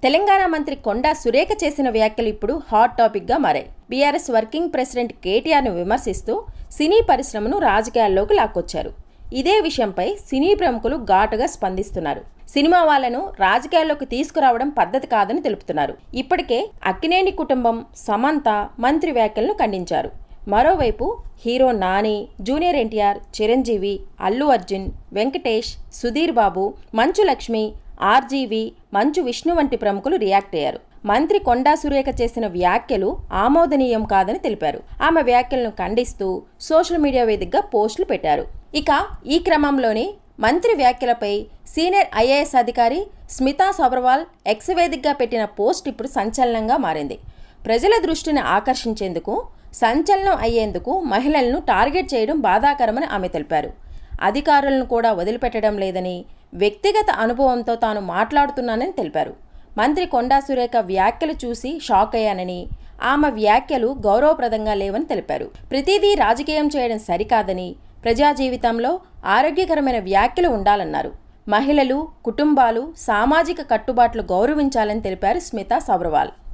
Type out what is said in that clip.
తెలంగాణ మంత్రి కొండా సురేఖ చేసిన వ్యాఖ్యలు ఇప్పుడు హాట్ టాపిక్గా మారాయి. బీఆర్ఎస్ వర్కింగ్ ప్రెసిడెంట్ కేటీఆర్ను విమర్శిస్తూ సినీ పరిశ్రమను రాజకీయాల్లోకి లాక్కొచ్చారు. ఇదే విషయంపై సినీ ప్రముఖులు ఘాటుగా స్పందిస్తున్నారు. సినిమా వాళ్లను రాజకీయాల్లోకి తీసుకురావడం పద్ధతి కాదని తెలుపుతున్నారు. ఇప్పటికే అక్కినేని కుటుంబం, సమంత మంత్రి వ్యాఖ్యలను ఖండించారు. మరోవైపు hero Nani, junior NTR, Chiranjeevi, Allu Arjun, Venkatesh, Sudheer Babu, Manchu Lakshmi, RGV, Manchu Vishnu వంటి ప్రముఖులు రియాక్ట్ అయ్యారు. మంత్రి కొండా సురేఖ చేసిన వ్యాఖ్యలు ఆమోదనీయం కాదని తెలిపారు. ఆమె వ్యాఖ్యలను ఖండిస్తూ సోషల్ మీడియా వేదికగా పోస్టులు పెట్టారు. ఇక ఈ క్రమంలోనే మంత్రి వ్యాఖ్యలపై సీనియర్ ఐఏఎస్ అధికారి స్మితా సబర్వాల్ ఎక్స్ వేదికగా పెట్టిన పోస్ట్ ఇప్పుడు సంచలనంగా మారింది. ప్రజల దృష్టిని ఆకర్షించేందుకు, సంచలనం అయ్యేందుకు మహిళలను టార్గెట్ చేయడం బాధాకరమని ఆమె తెలిపారు. అధికారులను కూడా వదిలిపెట్టడం లేదని, వ్యక్తిగత అనుభవంతో తాను మాట్లాడుతున్నానని తెలిపారు. మంత్రి కొండా సురేఖ వ్యాఖ్యలు చూసి షాక్ అయ్యానని, ఆమె వ్యాఖ్యలు గౌరవప్రదంగా లేవని తెలిపారు. ప్రతిదీ రాజకీయం చేయడం సరికాదని, ప్రజా జీవితంలో ఆరోగ్యకరమైన వ్యాఖ్యలు ఉండాలన్నారు. మహిళలు, కుటుంబాలు, సామాజిక కట్టుబాట్లు గౌరవించాలని తెలిపారు స్మితా సబర్వాల్.